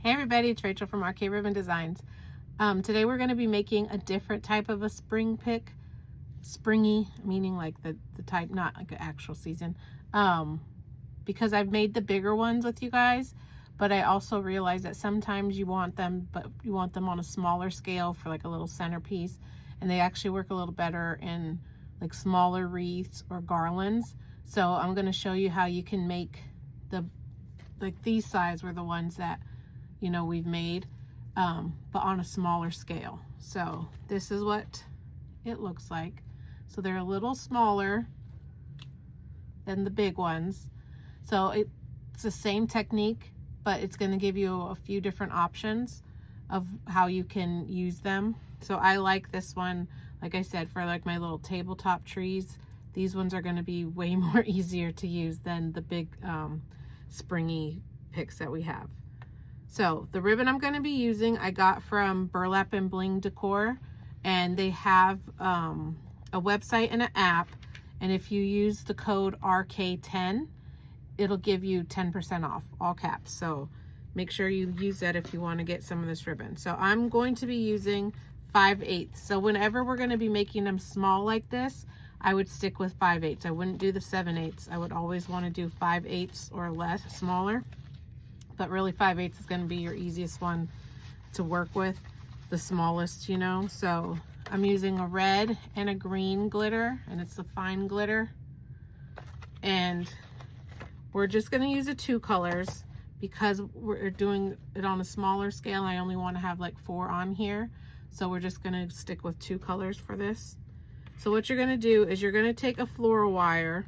Hey everybody, it's Rachel from RK Ribbon Designs. Today we're going to be making a different type of a spring pick. Springy, meaning like the type, not like an actual season. Because I've made the bigger ones with you guys, but I also realize that sometimes you want them, but you want them on a smaller scale for like a little centerpiece, and they actually work a little better in like smaller wreaths or garlands. So I'm going to show you how you can make these size were the ones that we've made, but on a smaller scale. So this is what it looks like. So they're a little smaller than the big ones. So it's the same technique, but it's going to give you a few different options of how you can use them. So I like this one, like I said, for like my little tabletop trees. These ones are going to be way more easier to use than the big springy picks that we have. So the ribbon I'm going to be using, I got from Burlap and Bling Decor, and they have a website and an app, and if you use the code RK10, it'll give you 10% off, all caps. So make sure you use that if you want to get some of this ribbon. So I'm going to be using 5/8. So whenever we're going to be making them small like this, I would stick with 5/8. I wouldn't do the 7/8. I would always want to do 5/8 or less, smaller. But really 5/8 is going to be your easiest one to work with, the smallest, So I'm using a red and a green glitter, and it's the fine glitter. And we're just going to use the 2 colors because we're doing it on a smaller scale. I only want to have like 4 on here. So we're just going to stick with 2 colors for this. So what you're going to do is you're going to take a floral wire,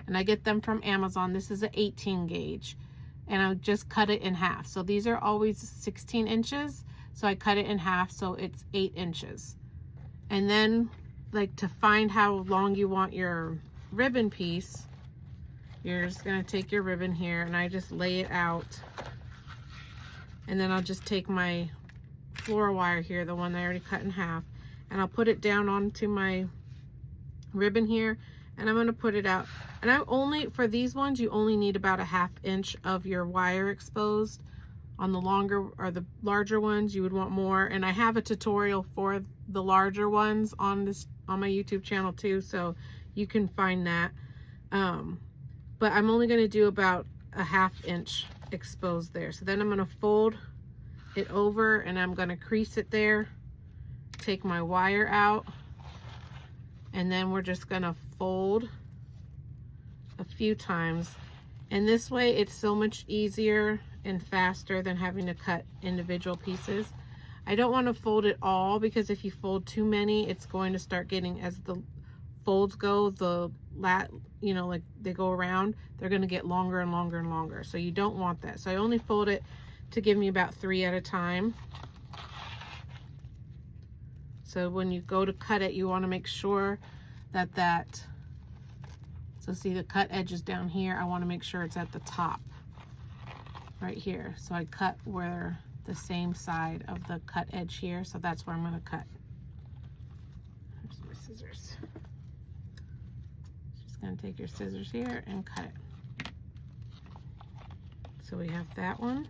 and I get them from Amazon. This is an 18 gauge, and I'll just cut it in half. So these are always 16 inches. So I cut it in half, so it's 8 inches. And then, like, to find how long you want your ribbon piece, you're just gonna take your ribbon here, and I just lay it out. And then I'll just take my floral wire here, the one that I already cut in half, and I'll put it down onto my ribbon here, and I'm going to put it out. And for these ones, you only need about a 1/2 inch of your wire exposed. On the longer or the larger ones, you would want more. And I have a tutorial for the larger ones on my YouTube channel too, so you can find that. But I'm only going to do about a 1/2 inch exposed there. So then I'm going to fold it over, and I'm going to crease it there, take my wire out, and then we're just going to fold a few times. And this way it's so much easier and faster than having to cut individual pieces. I don't want to fold it all, because if you fold too many, it's going to start getting, as the folds go, like they go around, they're going to get longer and longer and longer. So you don't want that. So I only fold it to give me about 3 at a time. So when you go to cut it, you want to make sure so see the cut edge is down here. I want to make sure it's at the top right here. So I cut where the same side of the cut edge here. So that's where I'm going to cut. Here's my scissors. Just going to take your scissors here and cut it. So we have that one.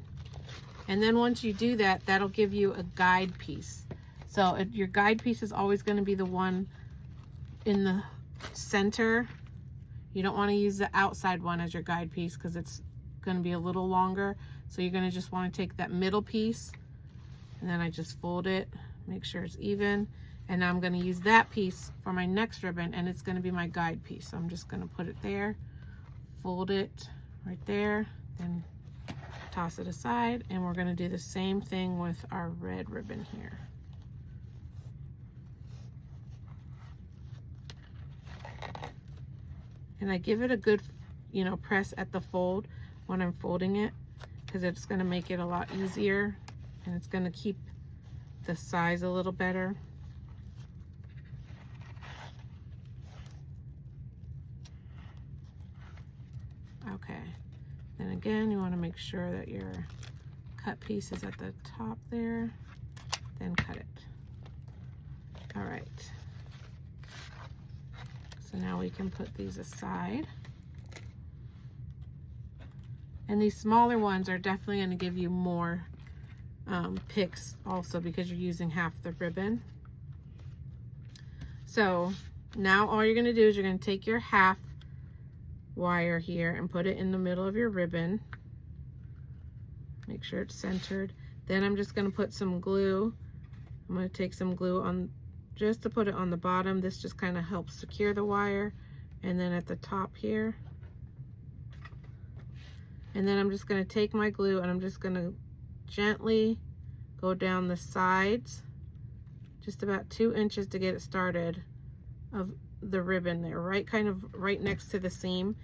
And then once you do that, that'll give you a guide piece. So your guide piece is always going to be the one in the center. You don't want to use the outside one as your guide piece, because it's going to be a little longer. So you're going to just want to take that middle piece, and then I just fold it, make sure it's even. And now I'm going to use that piece for my next ribbon, and it's going to be my guide piece. So I'm just going to put it there, fold it right there, then toss it aside. And we're going to do the same thing with our red ribbon here. And I give it a good, press at the fold when I'm folding it, because it's going to make it a lot easier, and it's going to keep the size a little better. Okay. Then again, you want to make sure that your cut piece is at the top there, then cut it. All right. So now we can put these aside. And these smaller ones are definitely going to give you more picks also, because you're using half the ribbon. So now all you're going to do is you're going to take your half wire here and put it in the middle of your ribbon. Make sure it's centered. Then I'm just going to put some glue. I'm going to take some glue on just to put it on the bottom. This just kind of helps secure the wire. And then at the top here. And then I'm just going to take my glue and I'm just going to gently go down the sides, just about 2 inches to get it started, of the ribbon there, kind of right next to the seam.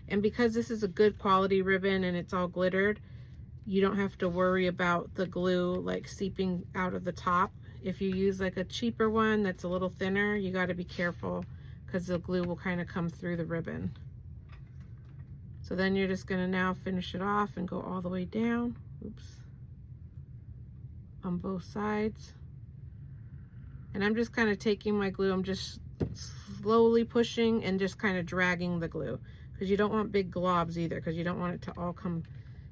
And because this is a good quality ribbon and it's all glittered, you don't have to worry about the glue like seeping out of the top. If you use like a cheaper one that's a little thinner, you got to be careful because the glue will kind of come through the ribbon. So then you're just going to now finish it off and go all the way down. Oops. On both sides. And I'm just kind of taking my glue, I'm just slowly pushing and just kind of dragging the glue, because you don't want big globs either, because you don't want it to all come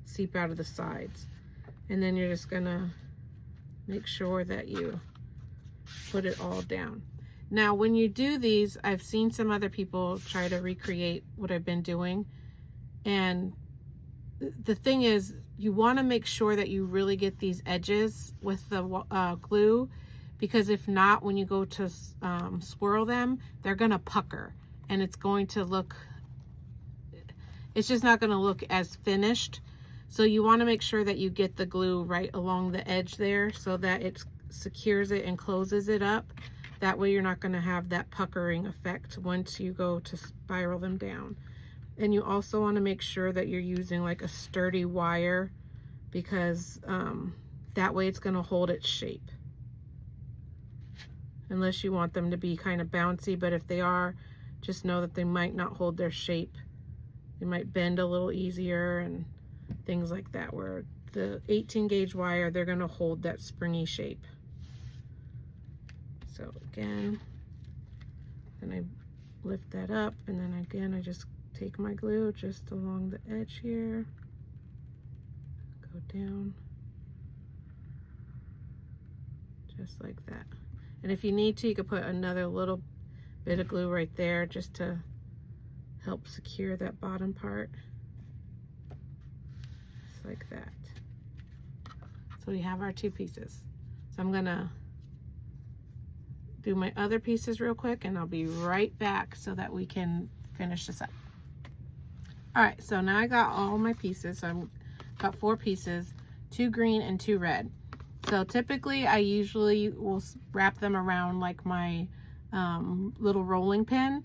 seep out of the sides. And then you're just gonna make sure that you put it all down. Now when you do these, I've seen some other people try to recreate what I've been doing, and the thing is, you want to make sure that you really get these edges with the glue, because if not, when you go to swirl them, they're gonna pucker and it's going to look, it's just not going to look as finished. So you want to make sure that you get the glue right along the edge there so that it secures it and closes it up. That way you're not going to have that puckering effect once you go to spiral them down. And you also want to make sure that you're using like a sturdy wire, because that way it's going to hold its shape. Unless you want them to be kind of bouncy, but if they are, just know that they might not hold their shape. They might bend a little easier and things like that, where the 18 gauge wire, they're going to hold that springy shape. So again, then I lift that up, and then again I just take my glue just along the edge here, go down, just like that. And if you need to, you could put another little bit of glue right there just to help secure that bottom part, just like that. So we have our two pieces. So I'm gonna do my other pieces real quick and I'll be right back so that we can finish this up. All right, so now I got all my pieces. So I've got 4 pieces, 2 green and 2 red. So typically I usually will wrap them around like my little rolling pin,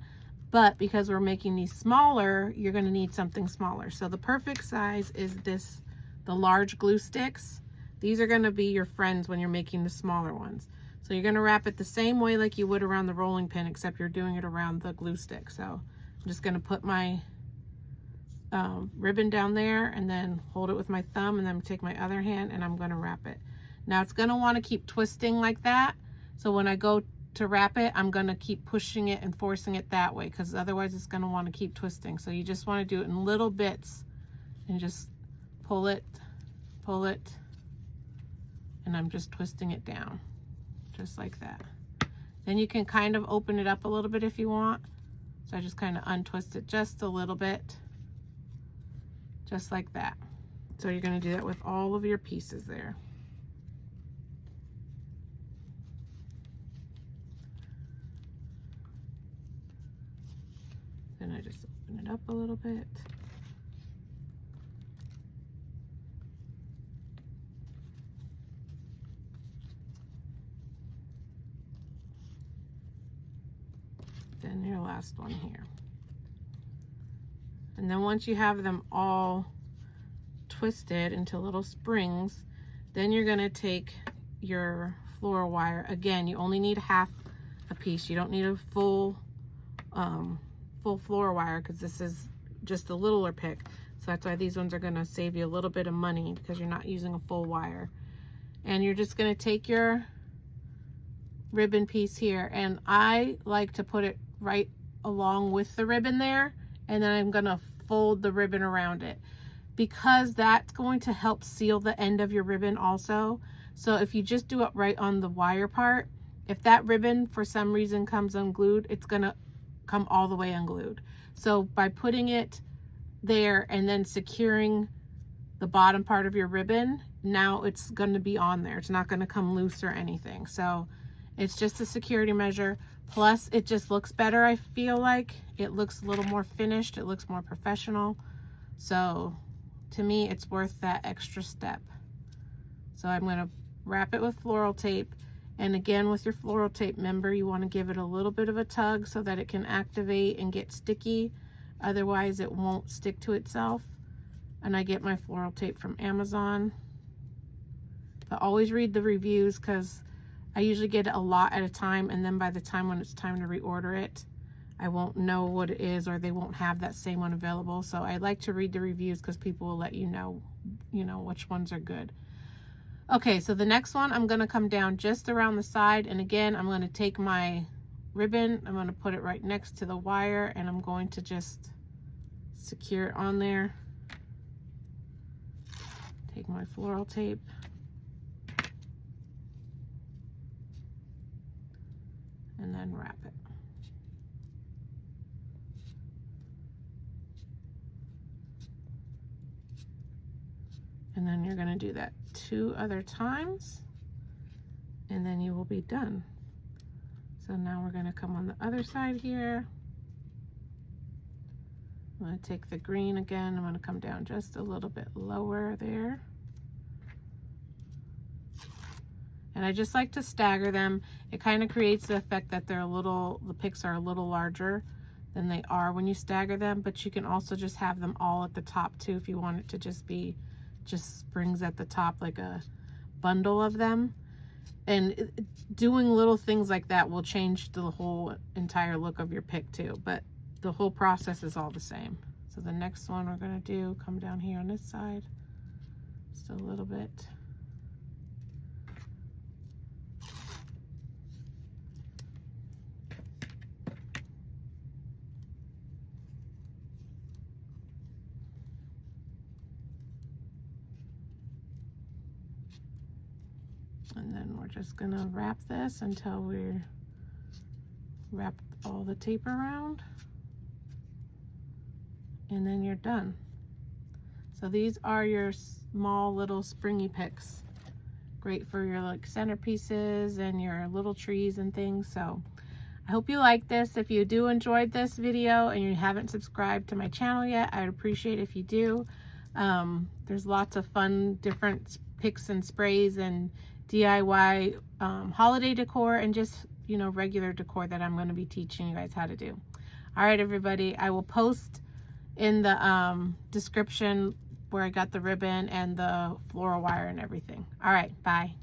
but because we're making these smaller, you're gonna need something smaller. So the perfect size is this, the large glue sticks. These are gonna be your friends when you're making the smaller ones. So you're gonna wrap it the same way like you would around the rolling pin, except you're doing it around the glue stick. So I'm just gonna put my ribbon down there and then hold it with my thumb, and then take my other hand and I'm gonna wrap it. Now it's gonna wanna keep twisting like that. So when I go to wrap it, I'm gonna keep pushing it and forcing it that way, because otherwise it's gonna wanna keep twisting. So you just wanna do it in little bits and just pull it, and I'm just twisting it down, just like that. Then you can kind of open it up a little bit if you want. So I just kind of untwist it just a little bit, just like that. So you're gonna do that with all of your pieces there. Then I just open it up a little bit. Then your last one here. And then once you have them all twisted into little springs, then you're gonna take your floral wire. Again, you only need half a piece. You don't need a full floral wire, because this is just a littler pick. So that's why these ones are gonna save you a little bit of money, because you're not using a full wire. And you're just gonna take your ribbon piece here, and I like to put it right along with the ribbon there, and then I'm gonna fold the ribbon around it, because that's going to help seal the end of your ribbon also. So if you just do it right on the wire part, if that ribbon for some reason comes unglued, it's gonna come all the way unglued. So by putting it there and then securing the bottom part of your ribbon, now it's going to be on there. It's not going to come loose or anything. So it's just a security measure. Plus it just looks better. I feel like it looks a little more finished. It looks more professional. So to me, it's worth that extra step. So I'm going to wrap it with floral tape. And again, with your floral tape, remember, you want to give it a little bit of a tug so that it can activate and get sticky. Otherwise it won't stick to itself. And I get my floral tape from Amazon. But always read the reviews, because I usually get a lot at a time, and then by the time when it's time to reorder it, I won't know what it is, or they won't have that same one available. So I like to read the reviews because people will let you know which ones are good. Okay, so the next one, I'm going to come down just around the side, and again, I'm going to take my ribbon, I'm going to put it right next to the wire, and I'm going to just secure it on there. Take my floral tape. And then wrap it. And then you're going to do that 2 other times, and then you will be done. So now we're going to come on the other side here. I'm going to take the green again. I'm going to come down just a little bit lower there. And I just like to stagger them. It kind of creates the effect that the picks are a little larger than they are when you stagger them, but you can also just have them all at the top too if you want it to just be springs at the top, like a bundle of them. And doing little things like that will change the whole entire look of your pick too, but the whole process is all the same. So the next one we're going to do, come down here on this side just a little bit. And then we're just going to wrap this until we're wrapped all the tape around, and then you're done. So these are your small little springy picks. Great for your like centerpieces and your little trees and things. So I hope you like this. If you do enjoyed this video and you haven't subscribed to my channel yet, I'd appreciate if you do. There's lots of fun different picks and sprays and DIY holiday decor and just regular decor that I'm going to be teaching you guys how to do. All right, everybody, I will post in the description where I got the ribbon and the floral wire and everything. All right, bye.